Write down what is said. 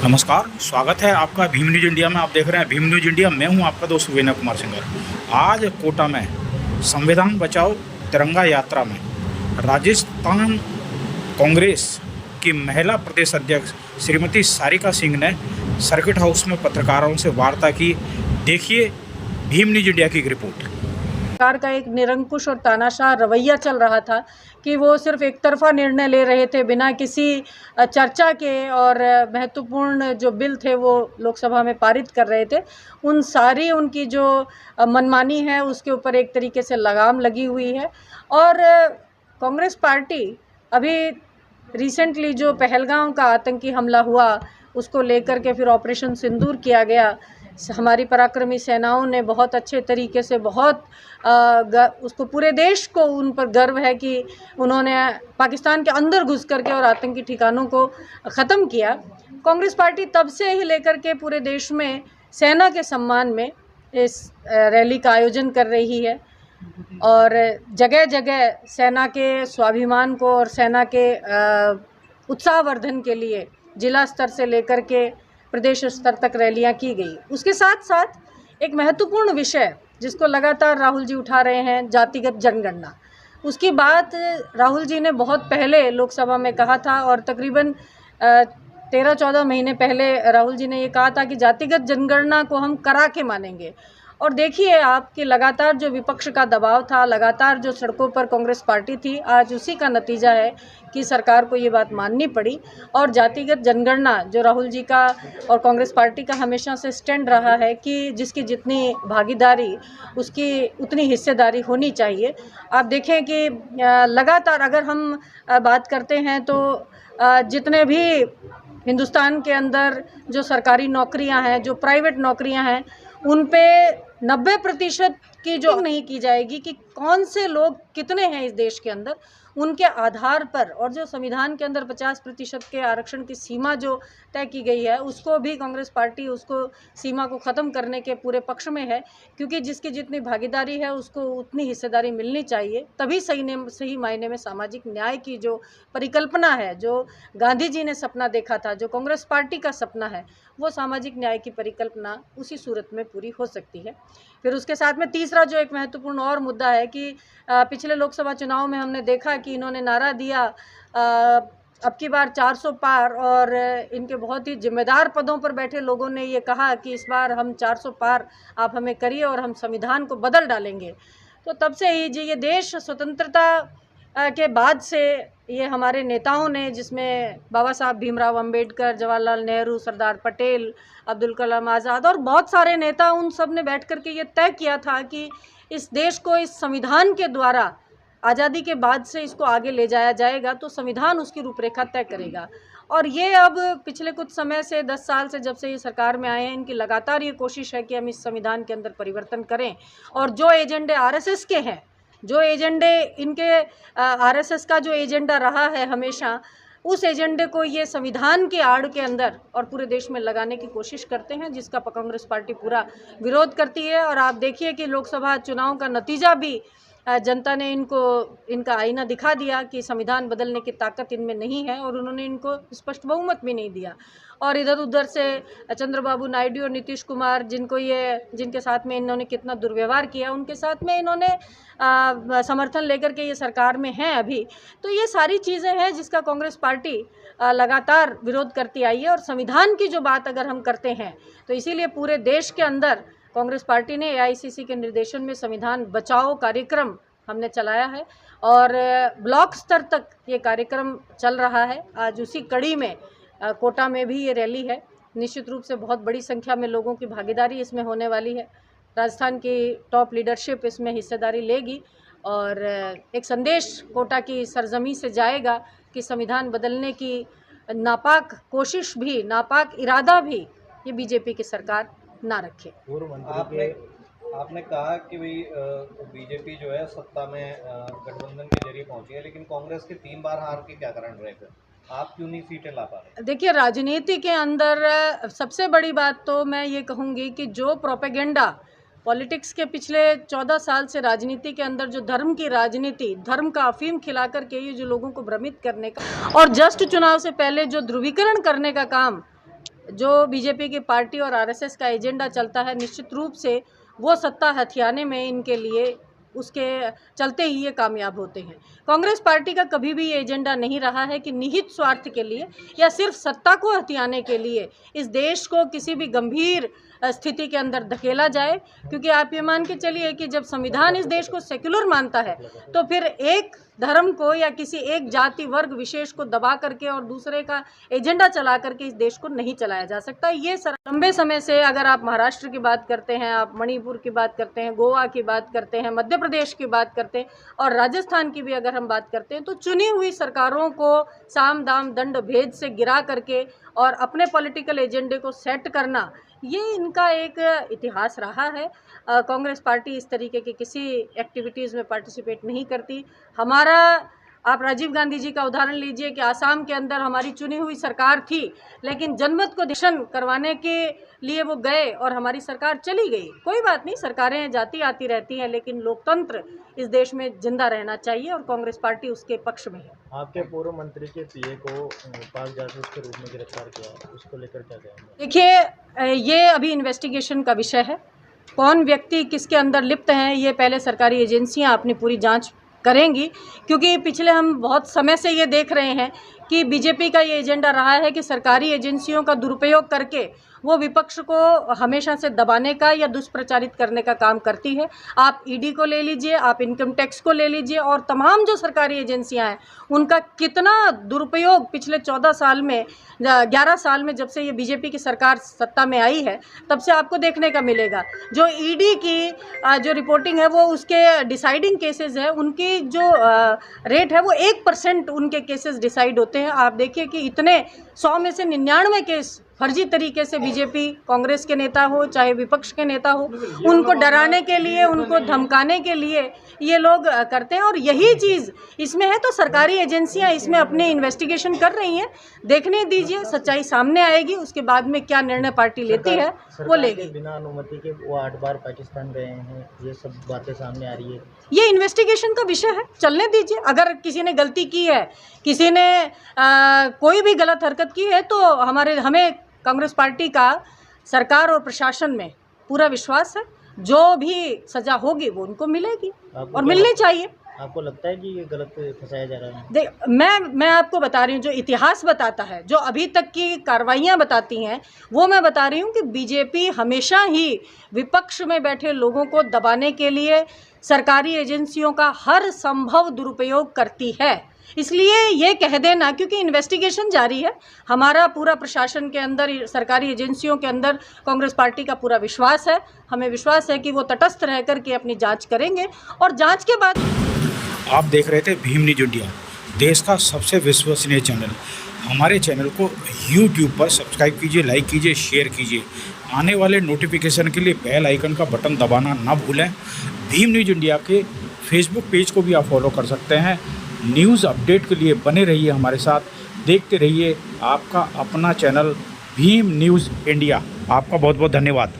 नमस्कार, स्वागत है आपका भीम न्यूज़ इंडिया में। आप देख रहे हैं भीम न्यूज़ इंडिया। मैं हूं आपका दोस्त विनय कुमार सिंगर। आज कोटा में संविधान बचाओ तिरंगा यात्रा में राजस्थान कांग्रेस की महिला प्रदेश अध्यक्ष श्रीमती सारिका सिंह ने सर्किट हाउस में पत्रकारों से वार्ता की। देखिए भीम न्यूज़ इंडिया की एक रिपोर्ट। सरकार का एक निरंकुश और तानाशाह रवैया चल रहा था कि वो सिर्फ एक तरफा निर्णय ले रहे थे बिना किसी चर्चा के, और महत्वपूर्ण जो बिल थे वो लोकसभा में पारित कर रहे थे। उन सारी उनकी जो मनमानी है उसके ऊपर एक तरीके से लगाम लगी हुई है। और कांग्रेस पार्टी अभी रिसेंटली जो पहलगाम का आतंकी हमला हुआ उसको लेकर के फिर ऑपरेशन सिंदूर किया गया, हमारी पराक्रमी सेनाओं ने बहुत अच्छे तरीके से उसको पूरे देश को उन पर गर्व है कि उन्होंने पाकिस्तान के अंदर घुस करके और आतंकी ठिकानों को ख़त्म किया। कांग्रेस पार्टी तब से ही लेकर के पूरे देश में सेना के सम्मान में इस रैली का आयोजन कर रही है और जगह जगह सेना के स्वाभिमान को और सेना के उत्साहवर्धन के लिए जिला स्तर से लेकर के प्रदेश स्तर तक रैलियां की गई। उसके साथ साथ एक महत्वपूर्ण विषय जिसको लगातार राहुल जी उठा रहे हैं, जातिगत जनगणना। उसकी बात राहुल जी ने बहुत पहले लोकसभा में कहा था और तकरीबन 13-14 महीने पहले राहुल जी ने ये कहा था कि जातिगत जनगणना को हम करा के मानेंगे। और देखिए आपकी लगातार जो विपक्ष का दबाव था, लगातार जो सड़कों पर कांग्रेस पार्टी थी, आज उसी का नतीजा है कि सरकार को ये बात माननी पड़ी। और जातिगत जनगणना जो राहुल जी का और कांग्रेस पार्टी का हमेशा से स्टैंड रहा है कि जिसकी जितनी भागीदारी उसकी उतनी हिस्सेदारी होनी चाहिए। आप देखें कि लगातार अगर हम बात करते हैं तो जितने भी हिंदुस्तान के अंदर जो सरकारी नौकरियां हैं, जो प्राइवेट नौकरियां हैं, उन पे 90% की जो नहीं की जाएगी कि कौन से लोग कितने हैं इस देश के अंदर, उनके आधार पर, और जो संविधान के अंदर 50% के आरक्षण की सीमा जो तय की गई है उसको भी कांग्रेस पार्टी उसको सीमा को ख़त्म करने के पूरे पक्ष में है, क्योंकि जिसकी जितनी भागीदारी है उसको उतनी हिस्सेदारी मिलनी चाहिए। तभी सही मायने में सामाजिक न्याय की जो परिकल्पना है, जो गांधी जी ने सपना देखा था, जो कांग्रेस पार्टी का सपना है, वो सामाजिक न्याय की परिकल्पना उसी सूरत में पूरी हो सकती है। फिर उसके साथ में तीसरा जो एक महत्वपूर्ण और मुद्दा है कि पिछले लोकसभा चुनाव में हमने देखा कि इन्होंने नारा दिया अब की बार 400 पार, और इनके बहुत ही जिम्मेदार पदों पर बैठे लोगों ने ये कहा कि इस बार हम 400 पार आप हमें करिए और हम संविधान को बदल डालेंगे। तो तब से ही जी ये देश स्वतंत्रता के बाद से ये हमारे नेताओं ने, जिसमें बाबा साहब भीमराव अंबेडकर, जवाहरलाल नेहरू, सरदार पटेल, अब्दुल कलाम आज़ाद और बहुत सारे नेता, उन सब ने बैठ कर के ये तय किया था कि इस देश को इस संविधान के द्वारा आज़ादी के बाद से इसको आगे ले जाया जाएगा, तो संविधान उसकी रूपरेखा तय करेगा। और ये अब पिछले कुछ समय से 10 साल से जब से ये सरकार में आए हैं, इनकी लगातार ये कोशिश है कि हम इस संविधान के अंदर परिवर्तन करें और जो एजेंडे आरएसएस के हैं, जो एजेंडे इनके आरएसएस का जो एजेंडा रहा है हमेशा, उस एजेंडे को ये संविधान के आड़ के अंदर और पूरे देश में लगाने की कोशिश करते हैं, जिसका कांग्रेस पार्टी पूरा विरोध करती है। और आप देखिए कि लोकसभा चुनाव का नतीजा भी जनता ने इनका आईना दिखा दिया कि संविधान बदलने की ताकत इनमें नहीं है, और उन्होंने इनको स्पष्ट बहुमत भी नहीं दिया। और इधर उधर से चंद्रबाबू नायडू और नीतीश कुमार, जिनके साथ में इन्होंने कितना दुर्व्यवहार किया, उनके साथ में इन्होंने समर्थन लेकर के ये सरकार में हैं अभी। तो ये सारी चीज़ें हैं जिसका कांग्रेस पार्टी लगातार विरोध करती आई है। और संविधान की जो बात अगर हम करते हैं तो इसीलिए पूरे देश के अंदर कांग्रेस पार्टी ने एआईसीसी के निर्देशन में संविधान बचाओ कार्यक्रम हमने चलाया है और ब्लॉक स्तर तक ये कार्यक्रम चल रहा है। आज उसी कड़ी में कोटा में भी ये रैली है। निश्चित रूप से बहुत बड़ी संख्या में लोगों की भागीदारी इसमें होने वाली है। राजस्थान की टॉप लीडरशिप इसमें हिस्सेदारी लेगी और एक संदेश कोटा की सरजमी से जाएगा कि संविधान बदलने की नापाक कोशिश भी, नापाक इरादा भी ये बीजेपी की सरकार ना रखे। आपने कहा कि भाई बीजेपी जो है सत्ता में गठबंधन के जरिए पहुंची है, लेकिन कांग्रेस के 3 बार हार के क्या कारण रहे थे? आप क्यों नहीं सीटें ला पा रहे? देखिए, राजनीति के अंदर सबसे बड़ी बात तो मैं ये कहूँगी कि जो प्रोपेगेंडा पॉलिटिक्स के पिछले 14 साल से राजनीति के अंदर जो धर्म की राजनीति, धर्म का अफीम खिला करके ये जो लोगों को भ्रमित करने का और जस्ट चुनाव से पहले जो ध्रुवीकरण करने का काम जो बीजेपी की पार्टी और आरएसएस का एजेंडा चलता है, निश्चित रूप से वो सत्ता हथियाने में इनके लिए उसके चलते ही ये कामयाब होते हैं। कांग्रेस पार्टी का कभी भी ये एजेंडा नहीं रहा है कि निहित स्वार्थ के लिए या सिर्फ सत्ता को हथियाने के लिए इस देश को किसी भी गंभीर स्थिति के अंदर धकेला जाए, क्योंकि आप ये मान के चलिए कि जब संविधान इस देश को सेक्युलर मानता है तो फिर एक धर्म को या किसी एक जाति वर्ग विशेष को दबा करके और दूसरे का एजेंडा चला करके इस देश को नहीं चलाया जा सकता। ये लंबे समय से, अगर आप महाराष्ट्र की बात करते हैं, आप मणिपुर की बात करते हैं, गोवा की बात करते हैं, मध्य प्रदेश की बात करते हैं और राजस्थान की भी अगर हम बात करते हैं, तो चुनी हुई सरकारों को साम दाम दंड भेद से गिरा करके और अपने पॉलिटिकल एजेंडे को सेट करना, ये इनका एक इतिहास रहा है। कांग्रेस पार्टी इस तरीके की किसी एक्टिविटीज़ में पार्टिसिपेट नहीं करती। हमारा, आप राजीव गांधी जी का उदाहरण लीजिए कि आसाम के अंदर हमारी चुनी हुई सरकार थी, लेकिन जनमत को दर्शन करवाने के लिए वो गए और हमारी सरकार चली गई। कोई बात नहीं, सरकारें जाती आती रहती हैं, लेकिन लोकतंत्र इस देश में जिंदा रहना चाहिए और कांग्रेस पार्टी उसके पक्ष में है। आपके पूर्व मंत्री के पीए को पाक जासूस के रूप में गिरफ्तार किया, उसको लेकर क्या कहेंगे? देखिए, ये अभी इन्वेस्टिगेशन का विषय है। कौन व्यक्ति किसके अंदर लिप्त हैं, ये पहले सरकारी एजेंसियां अपनी पूरी जांच करेंगी, क्योंकि पिछले हम बहुत समय से ये देख रहे हैं कि बीजेपी का ये एजेंडा रहा है कि सरकारी एजेंसियों का दुरुपयोग करके वो विपक्ष को हमेशा से दबाने का या दुष्प्रचारित करने का काम करती है। आप ईडी को ले लीजिए, आप इनकम टैक्स को ले लीजिए और तमाम जो सरकारी एजेंसियां हैं उनका कितना दुरुपयोग पिछले 14 साल में, 11 साल में, जब से ये बीजेपी की सरकार सत्ता में आई है तब से आपको देखने का मिलेगा। जो ईडी की जो रिपोर्टिंग है वो उसके डिसाइडिंग केसेस है, उनकी जो रेट है वो 1% उनके केसेस डिसाइड होते हैं। आप देखिए कि इतने 100 में से 99 केस फर्जी तरीके से बीजेपी, कांग्रेस के नेता हो चाहे विपक्ष के नेता हो, उनको डराने के लिए, उनको धमकाने के लिए ये लोग करते हैं। और यही चीज़ इसमें है, तो सरकारी एजेंसियां इसमें अपने इन्वेस्टिगेशन कर रही हैं। देखने दीजिए, सच्चाई सामने आएगी, उसके बाद में क्या निर्णय पार्टी लेती है वो लेगी। बिना अनुमति के वो 8 बार पाकिस्तान गए हैं, ये सब बातें सामने आ रही है। ये इन्वेस्टिगेशन का विषय है, चलने दीजिए। अगर किसी ने गलती की है, किसी ने कोई भी गलत हरकत की है, तो हमें कांग्रेस पार्टी का सरकार और प्रशासन में पूरा विश्वास है। जो भी सजा होगी वो उनको मिलेगी और मिलनी चाहिए। आपको लगता है कि ये गलत फंसाया जा रहा है? देख, मैं आपको बता रही हूँ, जो इतिहास बताता है, जो अभी तक की कार्रवाइयाँ बताती हैं, वो मैं बता रही हूँ कि बीजेपी हमेशा ही विपक्ष में बैठे लोगों को दबाने के लिए सरकारी एजेंसियों का हर संभव दुरुपयोग करती है। इसलिए ये कह देना, क्योंकि इन्वेस्टिगेशन जारी है, हमारा पूरा प्रशासन के अंदर, सरकारी एजेंसियों के अंदर कांग्रेस पार्टी का पूरा विश्वास है। हमें विश्वास है कि वो तटस्थ रह कर के अपनी जांच करेंगे और जांच के बाद। आप देख रहे थे भीम न्यूज इंडिया, देश का सबसे विश्वसनीय चैनल। हमारे चैनल को YouTube पर सब्सक्राइब कीजिए, लाइक कीजिए, शेयर कीजिए। आने वाले नोटिफिकेशन के लिए बेल आइकन का बटन दबाना ना भूलें। भीम न्यूज इंडिया के फेसबुक पेज को भी आप फॉलो कर सकते हैं। न्यूज़ अपडेट के लिए बने रहिए हमारे साथ, देखते रहिए आपका अपना चैनल भीम न्यूज़ इंडिया। आपका बहुत बहुत धन्यवाद।